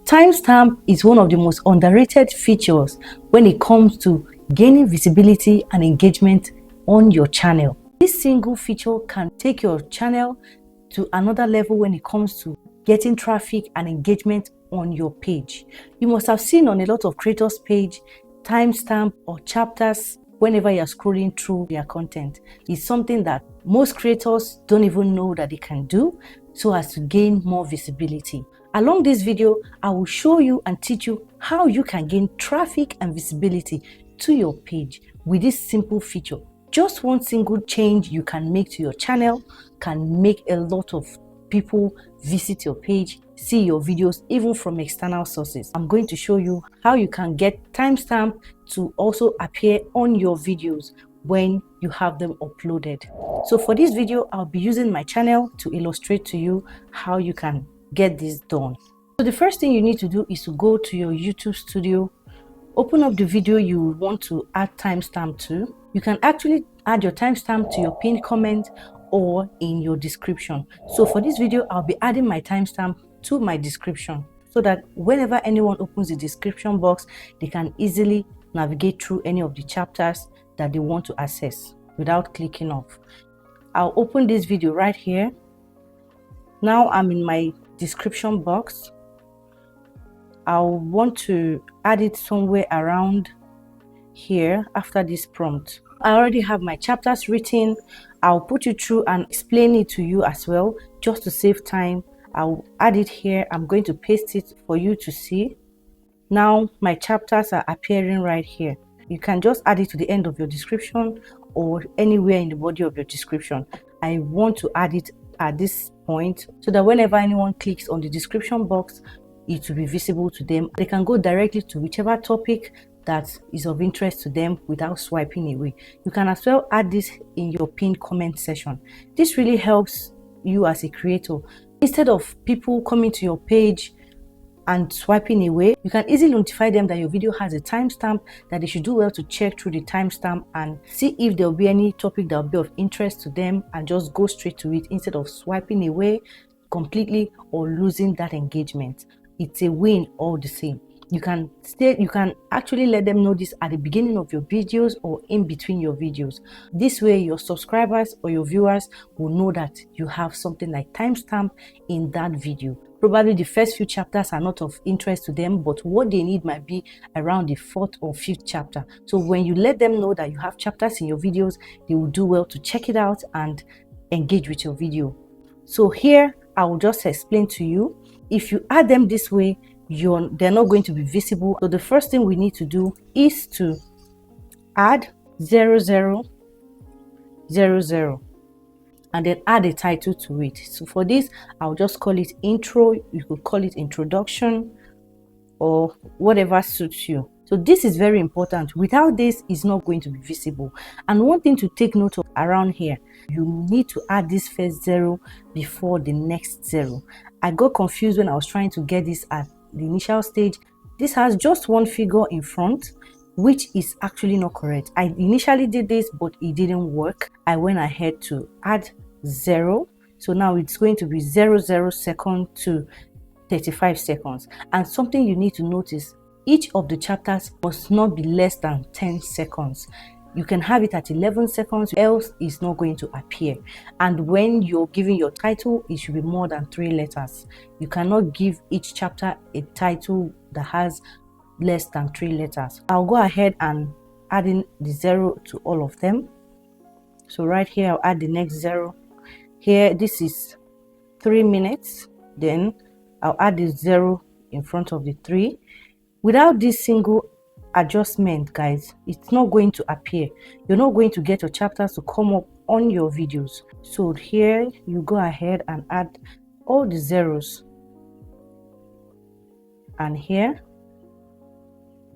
Timestamp is one of the most underrated features when it comes to gaining visibility and engagement on your channel. This single feature can take your channel to another level when it comes to getting traffic and engagement on your page. You must have seen on a lot of creators' page timestamp or chapters whenever you're scrolling through their content. It's something that most creators don't even know that they can do so as to gain more visibility. Along this video, I will show you and teach you how you can gain traffic and visibility to your page with this simple feature. Just one single change you can make to your channel can make a lot of people visit your page, see your videos, even from external sources. I'm going to show you how you can get timestamp to also appear on your videos when you have them uploaded. So for this video, I'll be using my channel to illustrate to you how you can get this done. So the first thing you need to do is to go to your YouTube studio, open up the video you want to add timestamp to. You can actually add your timestamp to your pinned comment or in your description. So for this video, I'll be adding my timestamp to my description so that whenever anyone opens the description box, they can easily navigate through any of the chapters that they want to access without clicking off. I'll open this video right here. Now I'm in my description box. I'll want to add it somewhere around here after this prompt. I already have my chapters written. I'll put you through and explain it to you as well, just to save time. I'll add it here. I'm going to paste it for you to see. Now my chapters are appearing right here. You can just add it to the end of your description or anywhere in the body of your description. I want to add it at this point so that whenever anyone clicks on the description box, it will be visible to them. They can go directly to whichever topic that is of interest to them without swiping away. You can as well add this in your pinned comment section. This really helps you as a creator. Instead of people coming to your page and swiping away, you can easily notify them that your video has a timestamp, that they should do well to check through the timestamp and see if there will be any topic that will be of interest to them and just go straight to it instead of swiping away completely or losing that engagement. It's a win all the same. You can actually let them know this at the beginning of your videos or in between your videos. This way your subscribers or your viewers will know that you have something like timestamp in that video. Probably the first few chapters are not of interest to them, but what they need might be around the 4th or 5th chapter. So when you let them know that you have chapters in your videos, they will do well to check it out and engage with your video. So here I will just explain to you. If you add them this way, they're not going to be visible. So the first thing we need to do is to add 0000 and then add a title to it. So for this, I'll just call it intro. You could call it introduction or whatever suits you. So this is very important. Without this, it's not going to be visible. And one thing to take note of around here, you need to add this first 0 before the next 0. I got confused when I was trying to get this at the initial stage. This has just one figure in front, which is actually not correct. I initially did this, but it didn't work. I went ahead to add 0. So now it's going to be 00 second to 35 seconds. And something you need to notice, each of the chapters must not be less than 10 seconds. You can have it at 11 seconds, else it's not going to appear. And when you're giving your title, it should be more than 3 letters. You cannot give each chapter a title that has less than 3 letters. I'll go ahead and add in the 0 to all of them. So right here, I'll add the next 0. Here, this is 3 minutes. Then I'll add the 0 in front of the 3. Without this single adjustment, guys, it's not going to appear. You're not going to get your chapters to come up on your videos. So here you go ahead and add all the zeros, and here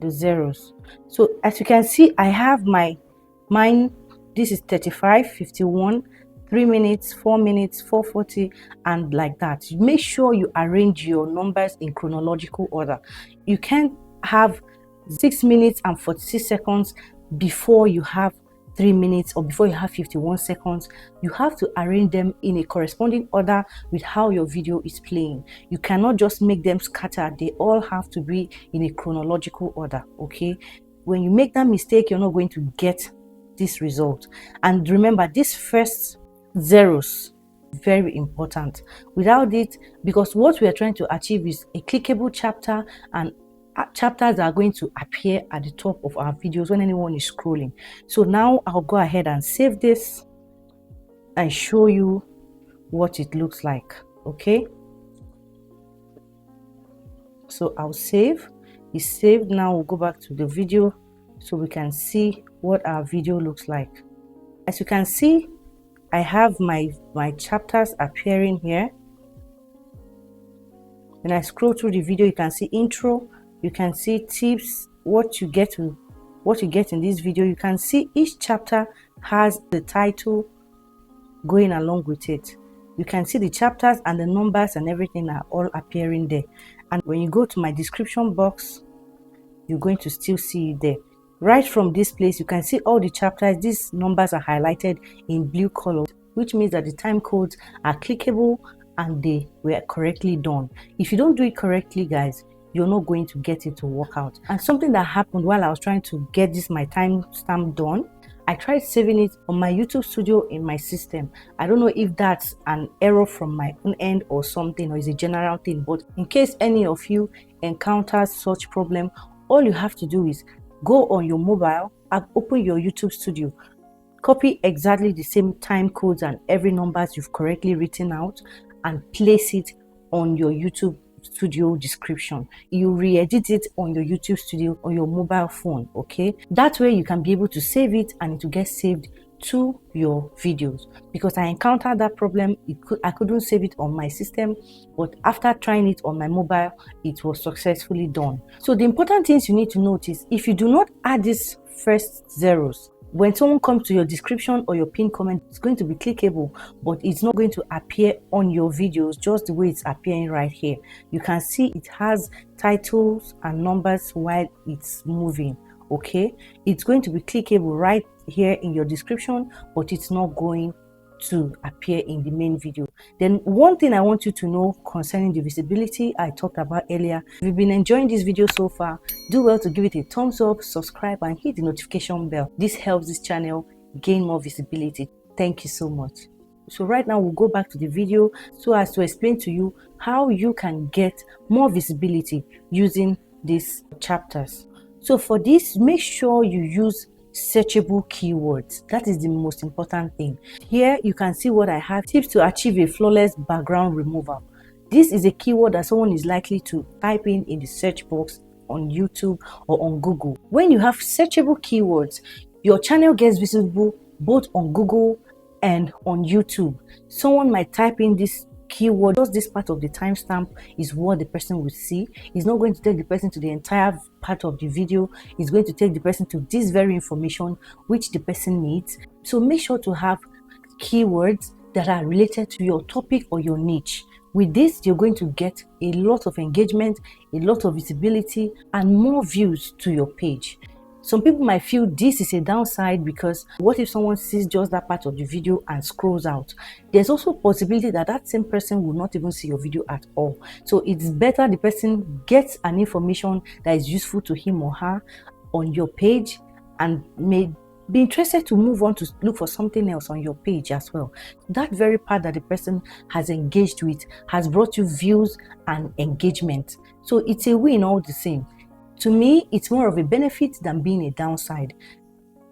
the zeros. So as you can see, I have mine. This is 35, 51, 3 minutes, 4 minutes, 4:40, and like that. Make sure you arrange your numbers in chronological order. You can't have 6 minutes and 46 seconds before you have 3 minutes or before you have 51 seconds, you have to arrange them in a corresponding order with how your video is playing. You cannot just make them scattered. They all have to be in a chronological order, okay? When you make that mistake, you're not going to get this result. And remember, these first zeros, very important. Without it, because what we are trying to achieve is a clickable chapter, and chapters are going to appear at the top of our videos when anyone is scrolling. So now I'll go ahead and save this and show you what it looks like. Okay, so I'll save. It's saved. Now we'll go back to the video so we can see what our video looks like. As you can see, I have my chapters appearing here. When I scroll through the video, you can see intro, you can see tips, what you get in this video. You can see each chapter has the title going along with it. You can see the chapters and the numbers and everything are all appearing there. And when you go to my description box, you're going to still see it there. Right from this place, you can see all the chapters. These numbers are highlighted in blue color, which means that the time codes are clickable and they were correctly done. If you don't do it correctly, guys, you're not going to get it to work out. And something that happened while I was trying to get my timestamp done, I tried saving it on my YouTube studio in my system. I don't know if that's an error from my own end or something, or is a general thing, but in case any of you encounters such problem, all you have to do is go on your mobile and open your YouTube studio. Copy exactly the same time codes and every numbers you've correctly written out and place it on your YouTube studio description. You re-edit it on your YouTube studio on your mobile phone, okay? That way you can be able to save it and it will get saved to your videos. Because I encountered that problem, I couldn't save it on my system, but after trying it on my mobile, it was successfully done. So the important things you need to notice, if you do not add these first zeros, when someone comes to your description or your pinned comment, it's going to be clickable, but it's not going to appear on your videos just the way it's appearing right here. You can see it has titles and numbers while it's moving, okay? It's going to be clickable right here in your description, but it's not going to appear in the main video. Then one thing I want you to know concerning the visibility I talked about earlier, if you've been enjoying this video so far, do well to give it a thumbs up, subscribe and hit the notification bell. This helps this channel gain more visibility. Thank you so much. So right now we'll go back to the video so as to explain to you how you can get more visibility using these chapters. So for this, make sure you use searchable keywords. That is the most important thing. Here you can see what I have: tips to achieve a flawless background removal. This is a keyword that someone is likely to type in the search box on YouTube or on Google. When you have searchable keywords, your channel gets visible both on Google and on YouTube. Someone might type in this keyword, just this part of the timestamp is what the person will see. It's not going to take the person to the entire part of the video. It's going to take the person to this very information which the person needs. So make sure to have keywords that are related to your topic or your niche. With this, you're going to get a lot of engagement, a lot of visibility and more views to your page. Some people might feel this is a downside because what if someone sees just that part of the video and scrolls out? There's also a possibility that that same person will not even see your video at all. So it's better the person gets an information that is useful to him or her on your page and may be interested to move on to look for something else on your page as well. That very part that the person has engaged with has brought you views and engagement. So it's a win all the same. To me, it's more of a benefit than being a downside,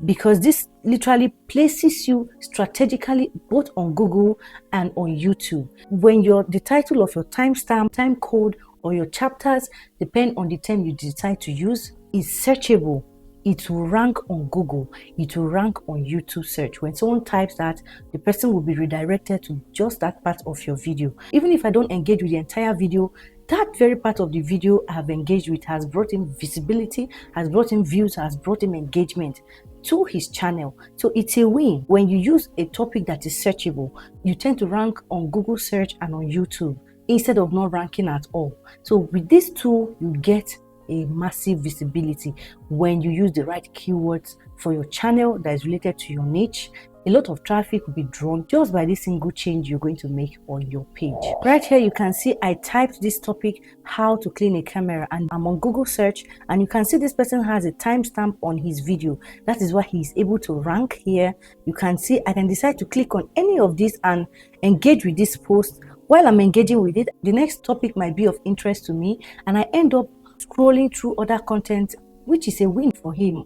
because this literally places you strategically both on Google and on YouTube. When the title of your timestamp, time code, or your chapters, depend on the term you decide to use, is searchable, it will rank on Google, it will rank on YouTube search. When someone types that, the person will be redirected to just that part of your video. Even if I don't engage with the entire video, that very part of the video I have engaged with has brought him visibility, has brought him views, has brought him engagement to his channel. So it's a win. When you use a topic that is searchable, you tend to rank on Google search and on YouTube instead of not ranking at all. So with this tool, you get a massive visibility when you use the right keywords for your channel that is related to your niche. A lot of traffic will be drawn just by this single change you're going to make on your page. Right here, you can see I typed this topic, how to clean a camera, and I'm on Google search, and you can see this person has a timestamp on his video. That is why he's able to rank here. You can see I can decide to click on any of these and engage with this post. While I'm engaging with it, the next topic might be of interest to me, and I end up scrolling through other content, which is a win for him.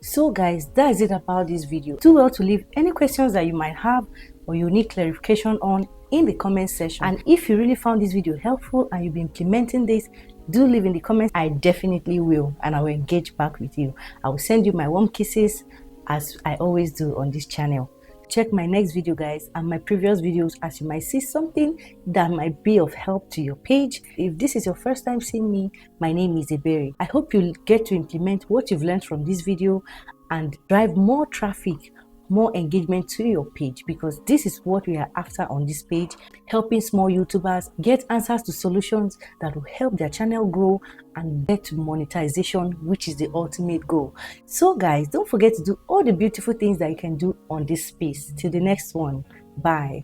So guys, that is it about this video. Do well to leave any questions that you might have or you need clarification on in the comment section. And if you really found this video helpful and you've been implementing this, do leave in the comments. I definitely will, and I will engage back with you. I will send you my warm kisses as I always do on this channel. Check my next video, guys, and my previous videos, as you might see something that might be of help to your page. If this is your first time seeing me, my name is Ebere. I hope you'll get to implement what you've learned from this video and drive more traffic, more engagement to your page, because this is what we are after on this page, helping small YouTubers get answers to solutions that will help their channel grow and get to monetization, which is the ultimate goal. So guys, don't forget to do all the beautiful things that you can do on this space. Till the next one, bye.